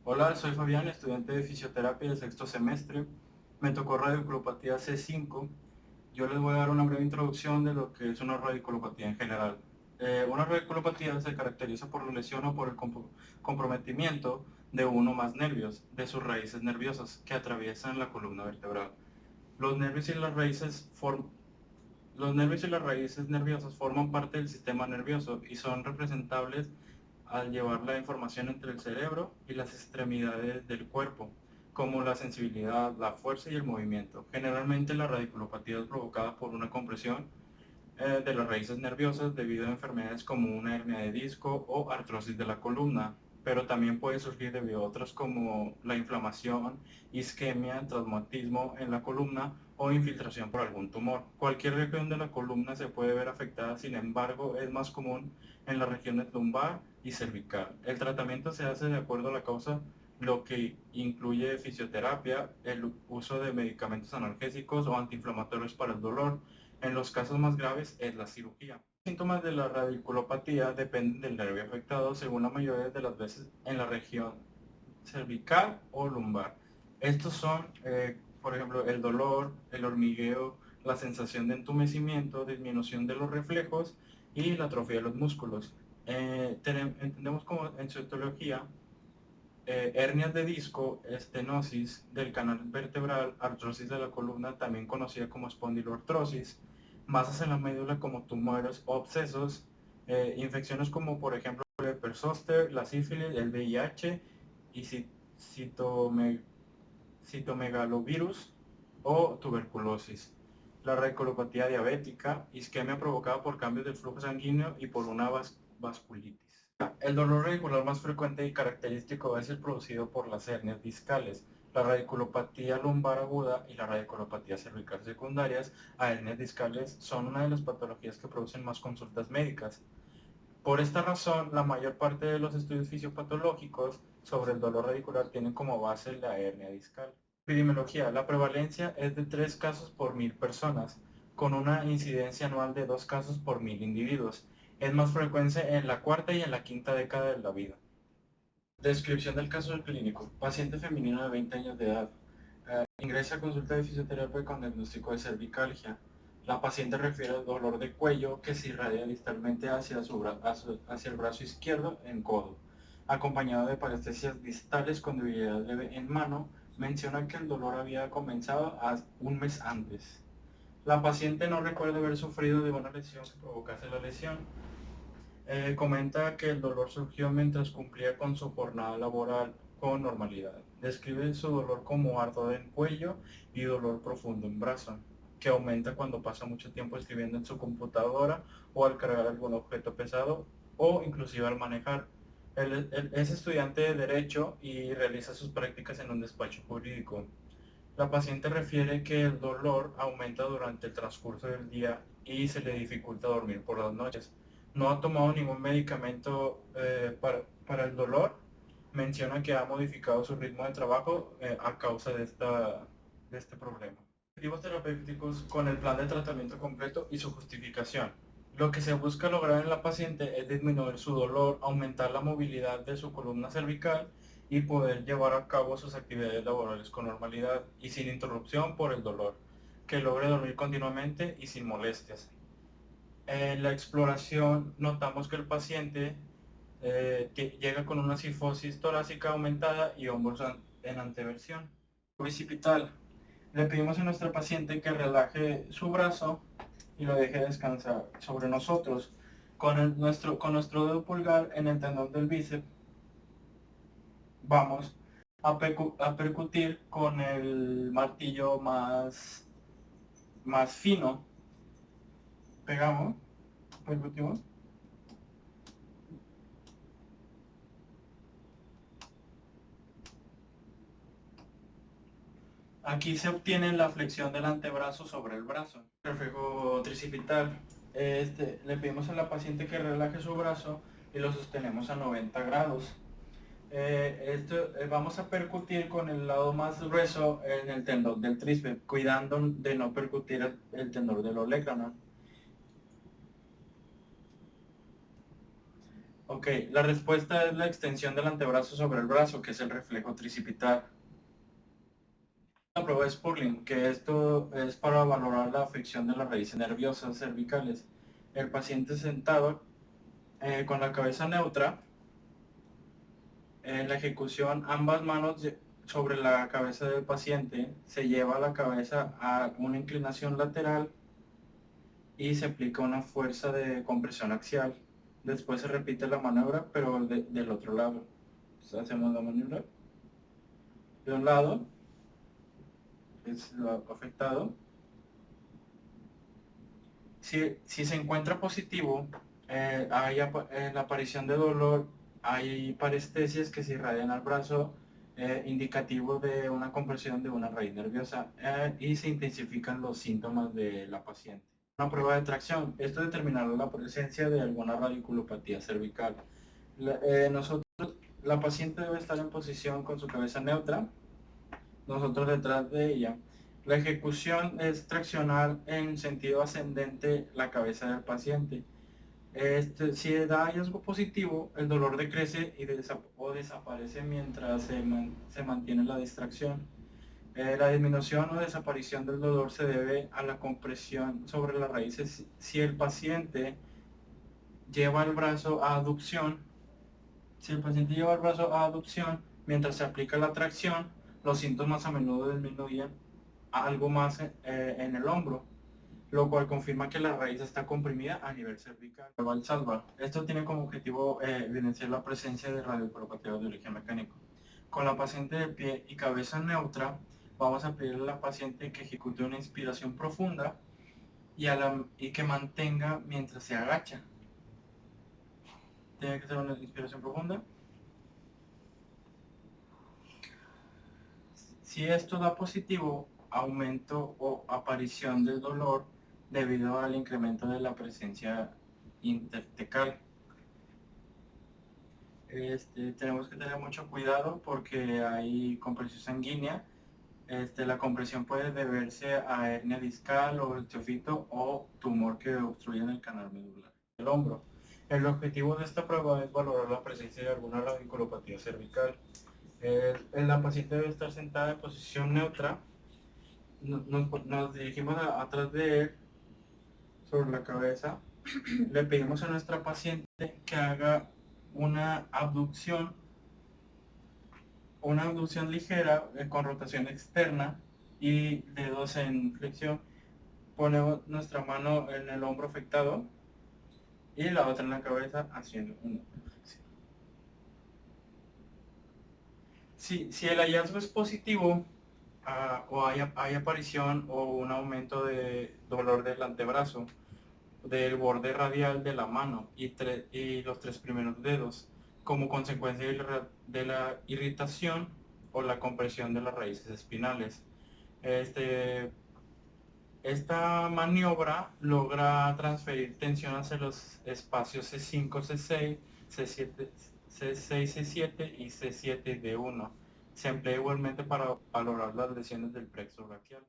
Hola, soy Fabián, estudiante de fisioterapia de sexto semestre. Me tocó radiculopatía C5. Yo les voy a dar una breve introducción de lo que es una radiculopatía en general. Una radiculopatía se caracteriza por la lesión o por el comprometimiento de uno o más nervios, de sus raíces nerviosas que atraviesan la columna vertebral. Los nervios y las raíces los nervios y las raíces nerviosas forman parte del sistema nervioso y son representables al llevar la información entre el cerebro y las extremidades del cuerpo, como la sensibilidad, la fuerza y el movimiento. Generalmente la radiculopatía es provocada por una compresión de las raíces nerviosas debido a enfermedades como una hernia de disco o artrosis de la columna, pero también puede surgir debido a otras como la inflamación, isquemia, traumatismo en la columna o infiltración por algún tumor. Cualquier región de la columna se puede ver afectada, sin embargo, es más común en las regiones lumbar y cervical. El tratamiento se hace de acuerdo a la causa, lo que incluye fisioterapia, el uso de medicamentos analgésicos o antiinflamatorios para el dolor. En los casos más graves es la cirugía. Los síntomas de la radiculopatía dependen del nervio afectado, según la mayoría de las veces en la región cervical o lumbar. Estos son, por ejemplo, el dolor, el hormigueo, la sensación de entumecimiento, disminución de los reflejos y la atrofia de los músculos. Entendemos como en su etiología hernias de disco, estenosis del canal vertebral, artrosis de la columna, también conocida como espondiloartrosis, masas en la médula como tumores o abscesos, infecciones como por ejemplo el herpes zóster, la sífilis, el VIH y citome- citomegalovirus o tuberculosis. La radiculopatía diabética, isquemia provocada por cambios del flujo sanguíneo y por una vasculitis. El dolor radicular más frecuente y característico es el producido por las hernias discales, la radiculopatía lumbar aguda y la radiculopatía cervical secundarias a hernias discales son una de las patologías que producen más consultas médicas. Por esta razón, la mayor parte de los estudios fisiopatológicos sobre el dolor radicular tienen como base la hernia discal. Epidemiología. La prevalencia es de 3 casos por 1000 personas, con una incidencia anual de 2 casos por 1000 individuos. Es más frecuente en la cuarta y en la quinta década de la vida. Descripción del caso del clínico. Paciente femenino de 20 años de edad. Ingresa a consulta de fisioterapia con diagnóstico de cervicalgia. La paciente refiere al dolor de cuello que se irradia distalmente hacia el brazo izquierdo en codo, acompañado de parestesias distales con debilidad leve en mano. Menciona que el dolor había comenzado un mes antes. La paciente no recuerda haber sufrido de una lesión que provocase la lesión. Comenta que el dolor surgió mientras cumplía con su jornada laboral con normalidad. Describe su dolor como ardor en cuello y dolor profundo en brazo, que aumenta cuando pasa mucho tiempo escribiendo en su computadora o al cargar algún objeto pesado o inclusive al manejar. Él es estudiante de Derecho y realiza sus prácticas en un despacho jurídico. La paciente refiere que el dolor aumenta durante el transcurso del día y se le dificulta dormir por las noches. No ha tomado ningún medicamento para el dolor. Menciona que ha modificado su ritmo de trabajo a causa de este problema. Objetivos terapéuticos con el plan de tratamiento completo y su justificación. Lo que se busca lograr en la paciente es disminuir su dolor, aumentar la movilidad de su columna cervical y poder llevar a cabo sus actividades laborales con normalidad y sin interrupción por el dolor, que logre dormir continuamente y sin molestias. En la exploración notamos que el paciente llega con una cifosis torácica aumentada y hombros en anteversión. Bicipital. Le pedimos a nuestra paciente que relaje su brazo y lo deje descansar sobre nosotros. Con nuestro dedo pulgar en el tendón del bíceps vamos a percutir con el martillo más fino. Pegamos, percutimos. Aquí se obtiene la flexión del antebrazo sobre el brazo. Reflejo tricipital. Le pedimos a la paciente que relaje su brazo y lo sostenemos a 90 grados. Vamos a percutir con el lado más grueso en el tendón del tríceps, cuidando de no percutir el tendón del olecranon. Ok, la respuesta es la extensión del antebrazo sobre el brazo, que es el reflejo tricipital. La prueba de Spurling, que esto es para valorar la afección de las raíces nerviosas cervicales. El paciente sentado con la cabeza neutra, en la ejecución ambas manos sobre la cabeza del paciente, se lleva la cabeza a una inclinación lateral y se aplica una fuerza de compresión axial. Después se repite la maniobra, pero del otro lado. Entonces hacemos la maniobra de un lado, es lo afectado. Si se encuentra positivo, hay la aparición de dolor, hay parestesias que se irradian al brazo, indicativo de una compresión de una raíz nerviosa, y se intensifican los síntomas de la paciente. Una prueba de tracción, esto determinará la presencia de alguna radiculopatía cervical. La paciente debe estar en posición con su cabeza neutra, nosotros detrás de ella. La ejecución es traccionar en sentido ascendente la cabeza del paciente. Si da hallazgo positivo, el dolor decrece o desaparece mientras se mantiene la distracción. La disminución o desaparición del dolor se debe a la compresión sobre las raíces. Si el paciente lleva el brazo a aducción, si el paciente lleva el brazo a aducción mientras se aplica la tracción, los síntomas a menudo disminuyen algo más en el hombro, lo cual confirma que la raíz está comprimida a nivel cervical. Valsalva. Esto tiene como objetivo evidenciar la presencia de radiculopatía de origen mecánico. Con la paciente de pie y cabeza neutra, vamos a pedirle a la paciente que ejecute una inspiración profunda y que mantenga mientras se agacha. Tiene que ser una inspiración profunda. Si esto da positivo, aumento o aparición del dolor debido al incremento de la presencia intertecal. Tenemos que tener mucho cuidado porque hay compresión sanguínea. La compresión puede deberse a hernia discal o osteofito o tumor que obstruye el canal medular del hombro. El objetivo de esta prueba es valorar la presencia de alguna radiculopatía cervical. La paciente debe estar sentada en posición neutra. Nos dirigimos atrás de él, sobre la cabeza. Le pedimos a nuestra paciente que haga una abducción ligera con rotación externa y dedos en flexión. Ponemos nuestra mano en el hombro afectado y la otra en la cabeza haciendo una flexión. Si el hallazgo es positivo, o hay aparición o un aumento de dolor del antebrazo, del borde radial de la mano y los tres primeros dedos, como consecuencia de la irritación o la compresión de las raíces espinales. Esta maniobra logra transferir tensión hacia los espacios C5, C6, C7, C6, C7 y C7 de 1. Se emplea igualmente para valorar las lesiones del plexo braquial.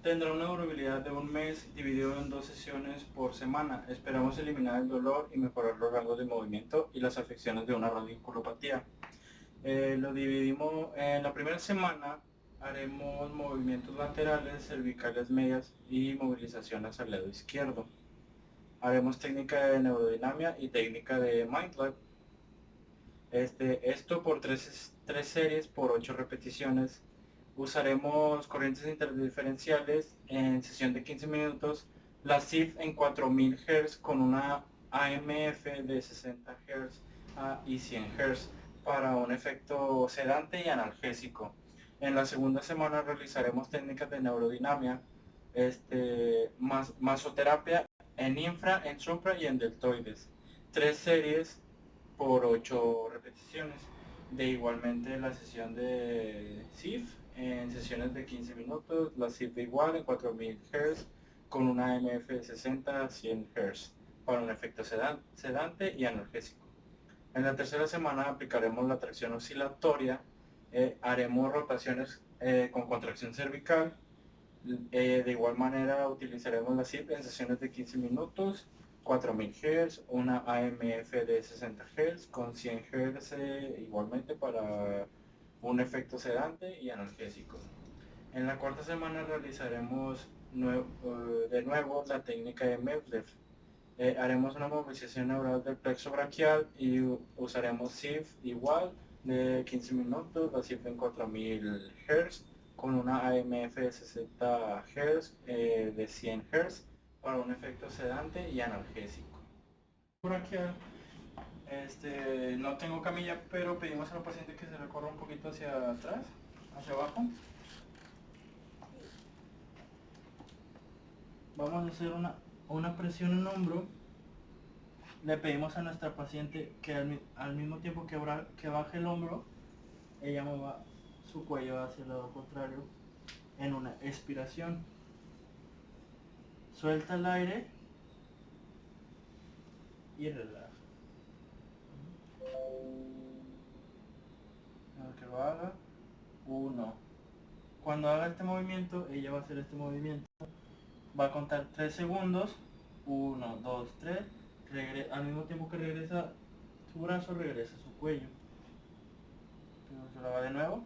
Tendrá una durabilidad de un mes dividido en 2 sesiones por semana. Esperamos eliminar el dolor y mejorar los rangos de movimiento y las afecciones de una radiculopatía. Lo dividimos en la primera semana. Haremos movimientos laterales, cervicales medias y movilizaciones al lado izquierdo. Haremos técnica de neurodinamia y técnica de MindLab. Esto por 3 series por 8 repeticiones. Usaremos corrientes interdiferenciales en sesión de 15 minutos, la SIF en 4000 Hz con una AMF de 60 Hz y 100 Hz para un efecto sedante y analgésico. En la segunda semana realizaremos técnicas de neurodinamia, masoterapia en infra, en supra y en deltoides. 3 series por 8 repeticiones. De igualmente la sesión de SIF en sesiones de 15 minutos, la SIF igual en 4000 Hz con una MF de 60 a 100 Hz para un efecto sedante y analgésico. En la tercera semana aplicaremos la tracción oscilatoria, haremos rotaciones con contracción cervical. De igual manera utilizaremos la SIF en sesiones de 15 minutos 4000 Hz, una AMF de 60 Hz con 100 Hz igualmente para un efecto sedante y analgésico. En la cuarta semana realizaremos de nuevo la técnica de Mevlev. Haremos una movilización neural del plexo braquial y usaremos SIF igual de 15 minutos, la SIF en 4000 Hz con una AMF de 60 Hz de 100 Hz para un efecto sedante y analgésico. Braquial, no tengo camilla, pero pedimos a la paciente que se recorra un poquito hacia atrás, hacia abajo. Vamos a hacer una presión en hombro. Le pedimos a nuestra paciente que al mismo tiempo que baje el hombro, ella mueva su cuello hacia el lado contrario en una expiración. Suelta el aire y relaja. Que lo haga. 1. Cuando haga este movimiento, ella va a hacer este movimiento. Va a contar 3 segundos. 1, 2, 3. Al mismo tiempo que regresa su brazo, regresa su cuello. Se lo haga de nuevo.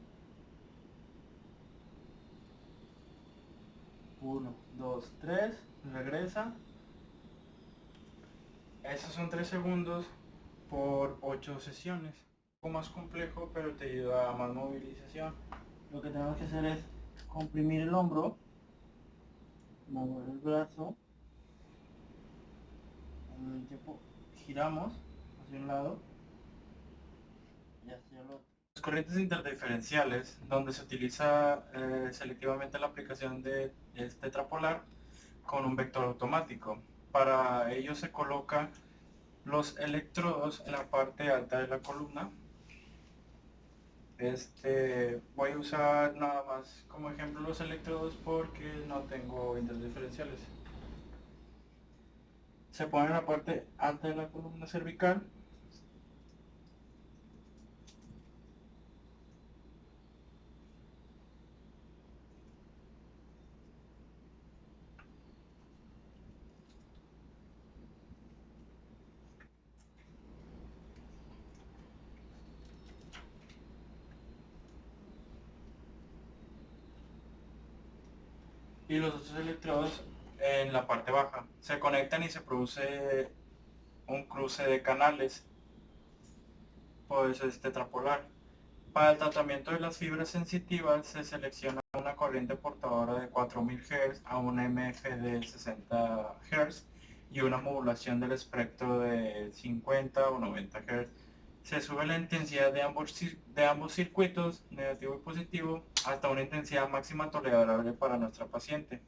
1, 2, 3. Regresa. Esos son 3 segundos por 8 sesiones. Un poco más complejo, pero te ayuda a más movilización. Lo que tenemos que hacer es comprimir el hombro, mover el brazo, al mismo tiempo giramos hacia un lado y hacia el otro. Las corrientes interdiferenciales, donde se utiliza selectivamente la aplicación de este tetrapolar con un vector automático. Para ello se coloca los electrodos en la parte alta de la columna. Voy a usar nada más como ejemplo los electrodos porque no tengo interdiferenciales. Se pone en la parte alta de la columna cervical. Y los otros electrodos en la parte baja. Se conectan y se produce un cruce de canales, pues es tetrapolar. Para el tratamiento de las fibras sensitivas se selecciona una corriente portadora de 4000 Hz a una MF de 60 Hz y una modulación del espectro de 50 o 90 Hz. Se sube la intensidad de ambos circuitos, negativo y positivo, hasta una intensidad máxima tolerable para nuestra paciente.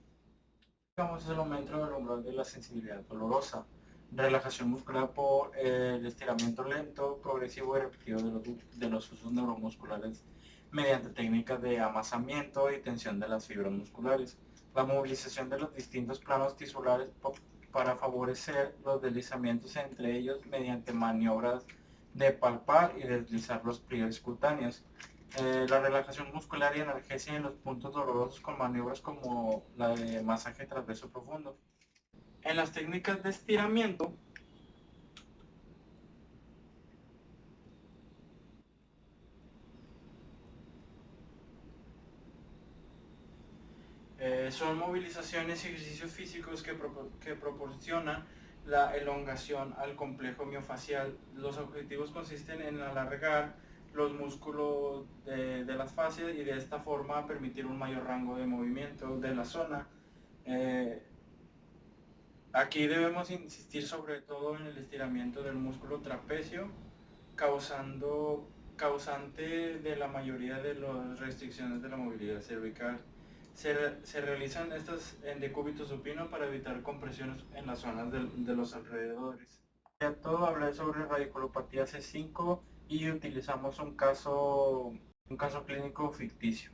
Es el aumento del umbral de la sensibilidad dolorosa. Relajación muscular por el estiramiento lento, progresivo y repetido de los usos neuromusculares mediante técnicas de amasamiento y tensión de las fibras musculares. La movilización de los distintos planos tisulares para favorecer los deslizamientos entre ellos mediante maniobras de palpar y deslizar los pliegues cutáneos. La relajación muscular y analgesia en los puntos dolorosos con maniobras como la de masaje transverso profundo. En las técnicas de estiramiento, son movilizaciones y ejercicios físicos que proporcionan la elongación al complejo miofacial. Los objetivos consisten en alargar los músculos de las fascias y de esta forma permitir un mayor rango de movimiento de la zona. Aquí debemos insistir sobre todo en el estiramiento del músculo trapecio, causante de la mayoría de las restricciones de la movilidad cervical. Se realizan estas en decúbito supino para evitar compresiones en las zonas de los alrededores. Ya todo hablé sobre radiculopatía C5 y utilizamos un caso clínico ficticio.